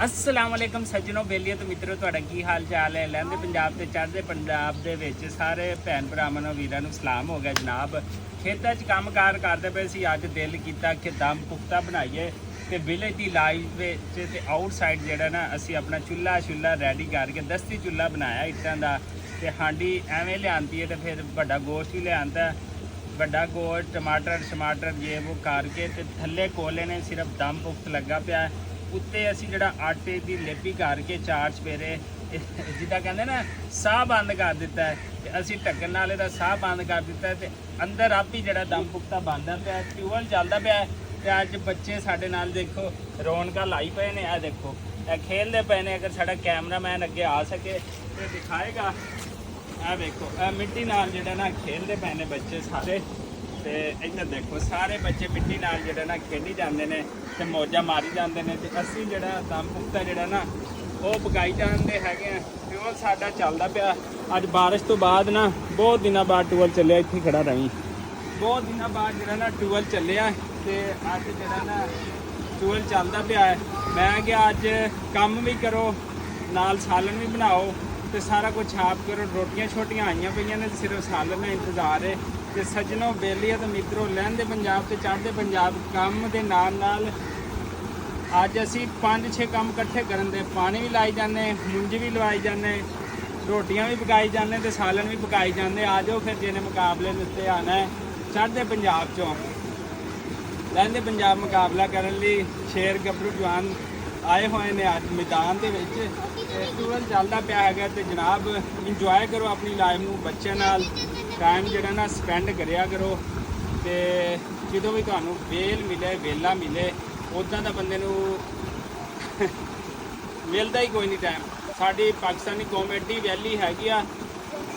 अस्सलाम वालेकुम सज्जनों बेलिए तो मित्रों ਤੁਹਾਡਾ ਕੀ ਹਾਲ ਚਾਲ ਹੈ। ਲਹਿੰਦੇ ਪੰਜਾਬ ਤੇ ਚੜ੍ਹਦੇ ਪੰਜਾਬ ਦੇ ਵਿੱਚ ਸਾਰੇ ਭੈਣ ਭਰਾਵਾਂ ਨੂੰ ਵੀਰਾਂ ਨੂੰ ਸਲਾਮ ਹੋ ਗਿਆ ਜਨਾਬ। ਖੇਤਾਂ 'ਚ ਕੰਮਕਾਰ ਕਰਦੇ ਪਏ ਸੀ। ਅੱਜ ਦਿਲ ਕੀਤਾ ਕਿ ਦਮ ਪੁਖਤਾ ਬਣਾਈਏ ਤੇ ਵਿਲੇਜ ਦੀ ਲਾਈਫ ਵਿੱਚ ਤੇ ਆਊਟਸਾਈਡ ਜਿਹੜਾ ਨਾ ਅਸੀਂ ਆਪਣਾ ਚੁੱਲ੍ਹਾ ਰੈਡੀ ਕਰਕੇ ਦਸਤੀ ਚੁੱਲ੍ਹਾ ਬਣਾਇਆ ਇੱਟਾਂ ਦਾ ਤੇ ਹਾਂਡੀ ਐਵੇਂ ਲਿਆਂਦੀ ਹੈ ਤੇ ਫਿਰ ਵੱਡਾ ਗੋਸ਼ਤ ਵੀ ਲਿਆਂਦਾ। ਵੱਡਾ ਗੋਸ਼ਤ ਟਮਾਟਰ ਜੇ ਉਹ ਕਰਕੇ ਤੇ ਥੱਲੇ ਕੋਲੇ ਨੇ ਸਿਰਫ ਦਮ ਪੁਖਤ ਲੱਗਾ ਪਿਆ। ਉੱਤੇ ਅਸੀਂ ਜਿਹੜਾ ਆਟੇ ਦੀ ਲੇਪੀ ਕਰਕੇ ਚਾਰ ਚਪੇਰੇ ਜਿੱਦਾਂ ਕਹਿੰਦੇ ਨਾ ਸਾਹ ਬੰਦ ਕਰ ਦਿੱਤਾ ਹੈ ਤੇ ਅਸੀਂ ਢੱਕਣ ਨਾਲ ਇਹਦਾ ਸਾਹ ਬੰਦ ਕਰ ਦਿੱਤਾ ਤੇ ਅੰਦਰ ਆਪ ਹੀ ਜਿਹੜਾ ਦਮ ਪੁਖਤਾ ਬਣਦਾ ਪਿਆ। ਟਿਊਬਲ ਚੱਲਦਾ ਪਿਆ ਤੇ ਅੱਜ ਬੱਚੇ ਸਾਡੇ ਨਾਲ ਦੇਖੋ ਰੌਣਕਾਂ ਲਾਈ ਪਏ ਨੇ। ਇਹ ਦੇਖੋ ਇਹ ਖੇਲਦੇ ਪਏ ਨੇ। ਅਗਰ ਸਾਡਾ ਕੈਮਰਾਮੈਨ ਅੱਗੇ ਆ ਸਕੇ ਤੇ ਦਿਖਾਏਗਾ। ਇਹ ਦੇਖੋ ਇਹ ਮਿੱਟੀ ਨਾਲ ਜਿਹੜਾ ਨਾ ਖੇਲਦੇ ਪਏ ਨੇ ਬੱਚੇ ਸਾਰੇ ਤੇ ਇੱਧਰ ਦੇਖੋ ਸਾਰੇ ਬੱਚੇ ਮਿੱਟੀ ਨਾਲ ਜਿਹੜਾ ਨਾ ਖੇਡੀ ਜਾਂਦੇ ਨੇ ਤੇ ਮੌਜਾਂ ਮਾਰੀ ਜਾਂਦੇ ਨੇ ਤੇ ਅਸੀਂ ਜਿਹੜਾ ਦਮ ਪੁਖਤਾ ਜਿਹੜਾ ਨਾ ਉਹ ਪਕਾਈ ਜਾਂਦੇ ਹੈਗੇ ਆ। ਟਿਊਬਲ ਸਾਡਾ ਚੱਲਦਾ ਪਿਆ। ਅੱਜ ਬਾਰਿਸ਼ ਤੋਂ ਬਾਅਦ ਨਾ ਬਹੁਤ ਦਿਨਾਂ ਬਾਅਦ ਟਿਊਬਲ ਚੱਲਿਆ। ਇੱਥੇ ਖੜਾ ਰਹੀਂ ਬਹੁਤ ਦਿਨਾਂ ਬਾਅਦ ਜਿਹੜਾ ਨਾ ਟਿਊਬਲ ਚੱਲਿਆ ਤੇ ਅੱਜ ਜਿਹੜਾ ਨਾ ਟਿਊਬਲ ਚੱਲਦਾ ਪਿਆ ਹੈ। ਮੈਂ ਕਿਹਾ ਅੱਜ ਕੰਮ ਵੀ ਕਰੋ ਨਾਲ ਸਾਲਨ ਵੀ ਬਣਾਓ ਤੇ ਸਾਰਾ ਕੁਝ ਆਪ ਕਰੋ। ਰੋਟੀਆਂ ਛੋਟੀਆਂ ਆਈਆਂ ਪਈਆਂ ਨੇ ਸਿਰਫ ਸਾਲਨ ਦਾ ਇੰਤਜ਼ਾਰ ਹੈ। ਤੇ ਸੱਜਣੋਂ ਬੇਲੀਆ ਤੇ ਮਿੱਤਰੋ ਲਹਿੰਦੇ ਪੰਜਾਬ ਤੇ ਚੜ੍ਹਦੇ ਪੰਜਾਬ ਕੰਮ ਦੇ ਨਾਲ ਅੱਜ ਅਸੀਂ 5-6 ਕੰਮ ਇਕੱਠੇ ਕਰਨ ਦੇ ਪਾਣੀ ਵੀ ਲਾਈ ਜਾਂਦੇ ਮੁੰਜੀ ਵੀ ਲਵਾਈ ਜਾਂਦੇ ਰੋਟੀਆਂ ਵੀ ਪਕਾਈ ਜਾਂਦੇ ਤੇ ਸਾਲਨ ਵੀ ਪਕਾਈ ਜਾਂਦੇ। ਆ ਜਾਓ ਫਿਰ ਜਿਹਨੇ ਮੁਕਾਬਲੇ ਦੇ ਉੱਤੇ ਆਉਣਾ ਹੈ ਚੜ੍ਹਦੇ ਪੰਜਾਬ ਚੋਂ ਲਹਿੰਦੇ ਪੰਜਾਬ ਮੁਕਾਬਲਾ ਕਰਨ ਲਈ ਸ਼ੇਰ ਗੱਭਰੂ ਜਵਾਨ ਆਏ ਹੋਏ ਨੇ ਅੱਜ ਮੈਦਾਨ ਦੇ ਵਿੱਚ। ਟਿਊਬਲ ਚੱਲਦਾ ਪਿਆ ਹੈਗਾ ਤੇ ਜਨਾਬ ਇੰਜੋਏ ਕਰੋ ਆਪਣੀ ਲਾਈਫ ਨੂੰ। ਬੱਚਿਆਂ ਨਾਲ ਟਾਈਮ ਜਿਹੜਾ ਨਾ ਸਪੈਂਡ ਕਰਿਆ ਕਰੋ ਤੇ ਜਦੋਂ ਵੀ ਤੁਹਾਨੂੰ ਵੇਲਾ ਮਿਲੇ ਉੱਦਾਂ ਦਾ ਬੰਦੇ ਨੂੰ ਮਿਲਦਾ ਹੀ ਕੋਈ ਨਹੀਂ ਟਾਈਮ। ਸਾਡੀ ਪਾਕਿਸਤਾਨੀ ਕੌਮੇਡੀ ਵੈਲੀ ਹੈਗੀ ਆ।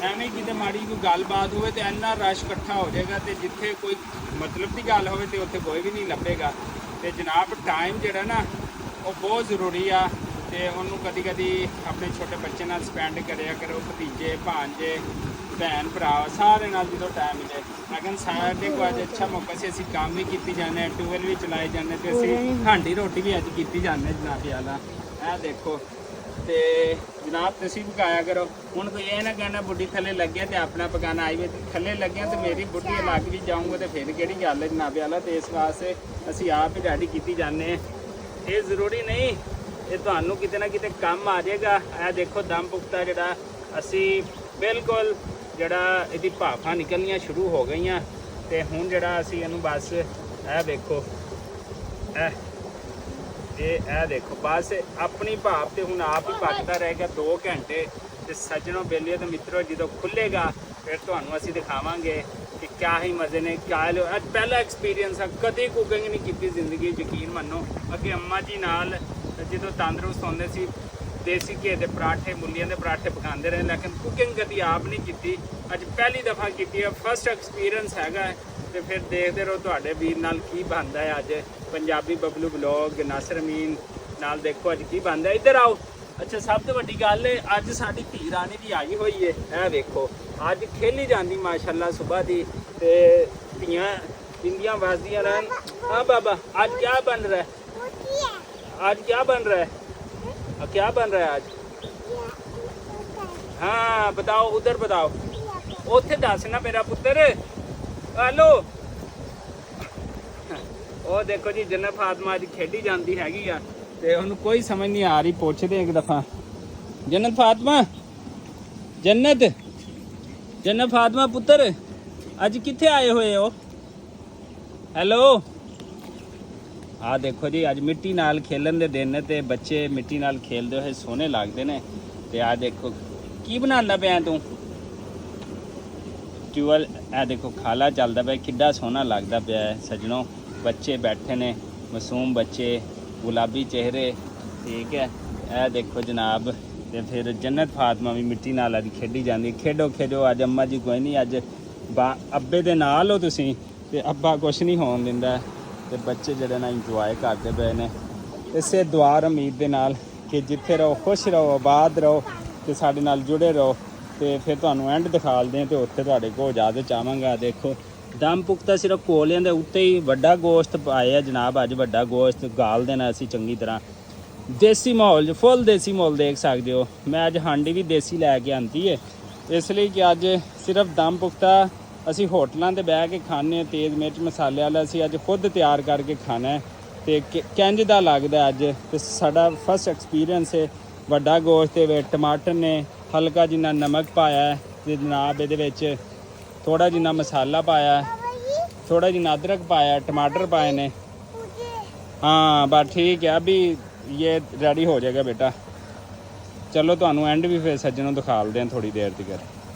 ਐਵੇਂ ਕਿਤੇ ਮਾੜੀ ਕੋਈ ਗੱਲਬਾਤ ਹੋਵੇ ਤੇ ਇੰਨਾ ਰਸ਼ ਇਕੱਠਾ ਹੋ ਜਾਏਗਾ ਤੇ ਜਿੱਥੇ ਕੋਈ ਮਤਲਬ ਦੀ ਗੱਲ ਹੋਵੇ ਤੇ ਉੱਥੇ ਕੋਈ ਵੀ ਨਹੀਂ ਲੱਭੇਗਾ। ਤੇ ਜਨਾਬ ਟਾਈਮ ਜਿਹੜਾ ਨਾ ਉਹ ਬਹੁਤ ਜ਼ਰੂਰੀ ਆ ਤੇ ਉਹਨੂੰ ਕਦੀ ਆਪਣੇ ਛੋਟੇ ਬੱਚੇ ਨਾਲ ਸਪੈਂਡ ਕਰਿਆ ਕਰੋ। ਭਤੀਜੇ ਭਾਂਜੇ ਭੈਣ ਭਰਾ ਸਾਰੇ ਨਾਲ ਜਦੋਂ ਟਾਈਮ ਮਿਲੇ। ਲੇਕਿਨ ਸਾਡੇ ਕੋਲ ਅੱਜ ਅੱਛਾ ਮੌਕਾ ਸੀ। ਅਸੀਂ ਕੰਮ ਵੀ ਕੀਤੀ ਜਾਂਦੇ ਟਿਊਬਲ ਵੀ ਚਲਾਏ ਜਾਂਦੇ ਤੇ ਅਸੀਂ ਹਾਂਡੀ ਰੋਟੀ ਵੀ ਅੱਜ ਕੀਤੀ ਜਾਂਦੇ ਜਨਾਬ ਵਾਲਾ। ਇਹ ਦੇਖੋ ਤੇ ਜਨਾਬ ਤੁਸੀਂ ਪਕਾਇਆ ਕਰੋ। ਹੁਣ ਕੋਈ ਇਹ ਨਾ ਕਹਿਣਾ ਬੁੱਢੀ ਥੱਲੇ ਲੱਗਿਆ ਤੇ ਆਪਣਾ ਪਕਾਣਾ ਆਈ ਵੀ ਥੱਲੇ ਲੱਗਿਆ ਤੇ ਮੇਰੀ ਬੁੱਢੀ ਲੱਗ ਵੀ ਜਾਊਂਗਾ ਤੇ ਫਿਰ ਕਿਹੜੀ ਗੱਲ ਹੈ ਜਨਾਬ ਵਾਲਾ। ਤੇ ਇਸ ਵਾਸਤੇ ਅਸੀਂ ਆਪ ਹੀ ਰੈਡੀ ਕੀਤੀ ਜਾਂਦੇ ਹਾਂ। ਇਹ ਜ਼ਰੂਰੀ ਨਹੀਂ ਇਹ ਤੁਹਾਨੂੰ ਕਿਤੇ ਨਾ ਕਿਤੇ ਕੰਮ ਆ ਜਾਏਗਾ। ਇਹ ਦੇਖੋ ਦਮ ਪੁਖਤਾ ਜਿਹੜਾ ਅਸੀਂ ਬਿਲਕੁਲ ਜਿਹੜਾ ਇਹਦੀ ਭਾਫਾਂ ਨਿਕਲਣੀਆਂ ਸ਼ੁਰੂ ਹੋ ਗਈਆਂ ਤੇ ਹੁਣ ਜਿਹੜਾ ਅਸੀਂ ਇਹਨੂੰ ਬਸ ਇਹ ਦੇਖੋ ਇਹ ਦੇਖੋ ਬਸ ਆਪਣੀ ਭਾਫ ਤੇ ਹੁਣ ਆਪ ਹੀ ਪੱਕਦਾ ਰਹੇਗਾ 2 ਘੰਟੇ। ਤੇ ਸੱਜਣੋਂ ਬੇਲੀਏ ਤੇ ਮਿੱਤਰੋ ਜਦੋਂ ਖੁੱਲੇਗਾ ਫਿਰ ਤੁਹਾਨੂੰ ਅਸੀਂ ਦਿਖਾਵਾਂਗੇ ਕਿ ਕਿਆ ਹੀ ਮਜ਼ੇ ਨੇ ਕਿਆ ਲੋ। ਅੱਜ ਪਹਿਲਾ ਐਕਸਪੀਰੀਅੰਸ ਆ ਕਦੇ ਕੁਕਿੰਗ ਨਹੀਂ ਕੀਤੀ ਜ਼ਿੰਦਗੀ। ਯਕੀਨ ਮੰਨੋ ਅੱਗੇ ਅੰਮਾ ਜੀ ਨਾਲ ਜਦੋਂ ਤੰਦਰੁਸਤ ਹੁੰਦੇ ਸੀ ਦੇਸੀ ਘੇ ਦੇ ਪਰਾਠੇ ਮੁੱਲੀਆਂ ਦੇ ਪਰਾਠੇ ਪਕਾਉਂਦੇ ਰਹੇ ਲੇਕਿਨ ਕੁਕਿੰਗ ਕਦੀ ਆਪ ਨਹੀਂ ਕੀਤੀ। ਅੱਜ ਪਹਿਲੀ ਦਫਾ ਕੀਤੀ ਹੈ। ਫਸਟ ਐਕਸਪੀਰੀਅੰਸ ਹੈਗਾ ਤੇ ਫਿਰ ਦੇਖਦੇ ਰਹੋ ਤੁਹਾਡੇ ਵੀਰ ਨਾਲ ਕੀ ਬਣਦਾ ਹੈ। ਅੱਜ ਪੰਜਾਬੀ ਬਬਲੂ ਬਲੌਗ ਨਾਸਰ ਅਮੀਨ ਨਾਲ ਦੇਖੋ ਅੱਜ ਕੀ ਬਣਦਾ। ਇੱਧਰ ਆਓ। ਅੱਛਾ ਸਭ ਤੋਂ ਵੱਡੀ ਗੱਲ ਹੈ ਅੱਜ ਸਾਡੀ ਧੀ ਰਾਣੀ ਵੀ ਆਈ ਹੋਈ ਹੈ। ਇਹ ਵੇਖੋ ਅੱਜ ਖੇਲੀ ਜਾਂਦੀ ਮਾਸ਼ਾਅੱਲਾ ਸੁਬਾਹ ਦੀ ਤੇ ਧੀਆਂ ਬਿੰਦੀਆਂ ਵੱਜਦੀਆਂ ਰਹਿਣ। ਹਾਂ ਬਾਬਾ ਅੱਜ ਕੀ ਬਣ ਰਿਹਾ ਹੈ? आज क्या बन रहा है? क्या बन रहा है आज? हाँ बताओ उधर बताओ उत्थे दस ना मेरा पुत्र। हेलो ਉਹ ਦੇਖੋ ਜੀ ਜੰਨਤ ਫਾਤਮਾ ਅੱਜ ਖੇਡੀ ਜਾਂਦੀ ਹੈਗੀ ਆ ਤੇ ਉਹਨੂੰ ਕੋਈ ਸਮਝ ਨਹੀਂ ਆ ਰਹੀ। ਪੁੱਛਦੇ ਇੱਕ ਦਫਾ ਜੰਨਤ ਫਾਤਮਾ ਪੁੱਤਰ ਅੱਜ ਕਿੱਥੇ ਆਏ ਹੋਏ ਹੋ? ਹੈਲੋ ਆ ਦੇਖੋ ਜੀ ਅੱਜ ਮਿੱਟੀ ਨਾਲ ਖੇਲਣ ਦੇ ਦਿਨ ਨੇ ਤੇ ਬੱਚੇ ਮਿੱਟੀ ਨਾਲ ਖੇਲਦੇ ਹੋਏ ਸੋਹਣੇ ਲੱਗਦੇ ਨੇ। ਤੇ ਆ ਦੇਖੋ ਕੀ ਬਣਾਉਂਦਾ ਪਿਆ ਤੂੰ? ਟਿਊਬਲ ਇਹ ਦੇਖੋ ਖਾਲਾ ਚੱਲਦਾ ਪਿਆ ਕਿੱਡਾ ਸੋਹਣਾ ਲੱਗਦਾ ਪਿਆ ਹੈ। ਸੱਜਣੋਂ ਬੱਚੇ ਬੈਠੇ ਨੇ ਮਾਸੂਮ ਬੱਚੇ ਗੁਲਾਬੀ ਚਿਹਰੇ ਠੀਕ ਹੈ। ਇਹ ਦੇਖੋ ਜਨਾਬ ਤੇ ਫਿਰ ਜੰਨਤ ਫਾਤਮਾ ਵੀ ਮਿੱਟੀ ਨਾਲ ਅੱਜ ਖੇਡੀ ਜਾਂਦੀ। ਖੇਡੋ ਅੱਜ ਅੰਮਾ ਜੀ ਕੋਈ ਨਹੀਂ ਅੱਜ ਅੱਬੇ ਦੇ ਨਾਲ ਹੋ ਤੁਸੀਂ ਤੇ ਅੱਬਾ ਕੁਛ ਨਹੀਂ ਹੋਣ ਦਿੰਦਾ ਤੇ ਬੱਚੇ ਜਿਹੜੇ ਨਾ ਇੰਜੋਏ ਕਰਦੇ ਪਏ ਨੇ। ਇਸੇ ਦੁਆ ਉਮੀਦ ਦੇ ਨਾਲ ਕਿ ਜਿੱਥੇ ਰਹੋ ਖੁਸ਼ ਰਹੋ ਆਬਾਦ ਰਹੋ ਤੇ ਸਾਡੇ ਨਾਲ ਜੁੜੇ ਰਹੋ ਤੇ ਫਿਰ ਤੁਹਾਨੂੰ ਐਂਡ ਦਿਖਾਲਦੇ ਤੇ ਉੱਥੇ ਤੁਹਾਡੇ ਕੋਲ ਇਜਾਜ਼ਤ ਚਾਹਾਂਗਾ। ਦੇਖੋ ਦਮ ਪੁਖਤਾ ਸਿਰਫ ਕੋਲਿਆਂ ਦੇ ਉੱਤੇ ਹੀ ਵੱਡਾ ਗੋਸ਼ਤ ਪਾਇਆ ਜਨਾਬ। ਅੱਜ ਵੱਡਾ ਗੋਸ਼ਤ ਗਾਲ ਦੇਣਾ ਅਸੀਂ ਚੰਗੀ ਤਰ੍ਹਾਂ ਦੇਸੀ ਮਾਹੌਲ ਫੁੱਲ ਦੇਸੀ ਮਾਹੌਲ ਦੇਖ ਸਕਦੇ ਹੋ। ਮੈਂ ਅੱਜ ਹਾਂਡੀ ਵੀ ਦੇਸੀ ਲੈ ਕੇ ਆਂਦੀ ਹੈ, ਇਸ ਲਈ ਕਿ ਅੱਜ ਸਿਰਫ ਦਮ ਪੁਖਤਾ ਅਸੀਂ ਹੋਟਲਾਂ ਤੇ ਬਹਿ ਕੇ ਖਾਣੇ, ਤੇਜ਼ ਮਿਰਚ ਮਸਾਲੇ ਵਾਲਾ ਅਸੀਂ ਅੱਜ ਖੁਦ ਤਿਆਰ ਕਰਕੇ ਖਾਣਾ ਹੈ। ਤੇ ਕਿੰਝ ਦਾ ਲੱਗਦਾ ਅੱਜ, ਤੇ ਸਾਡਾ ਫਸਟ ਐਕਸਪੀਰੀਅੰਸ ਹੈ। ਵੱਡਾ ਗੋਸ਼ਤ ਦੇ ਵਿੱਚ ਟਮਾਟਰ ਨੇ, ਹਲਕਾ ਜਿੰਨਾ ਨਮਕ ਪਾਇਆ ਹੈ ਤੇ ਜਨਾਬ ਇਹਦੇ ਵਿੱਚ ਥੋੜਾ ਜਿੰਨਾ ਮਸਾਲਾ ਪਾਇਆ, ਥੋੜਾ ਜਿੰਨਾ ਅਦਰਕ ਪਾਇਆ, ਟਮਾटर पाए ने। हाँ बस ठीक है, अभी ये रेडी हो जाएगा बेटा। चलो ਤੁਹਾਨੂੰ ਐਂਡ ਵੀ ਫਿਰ ਸੱਜਣੋਂ ਦਿਖਾ ਲਦੇ ਹਾਂ ਥੋੜੀ ਦੇਰ ਤੱਕ।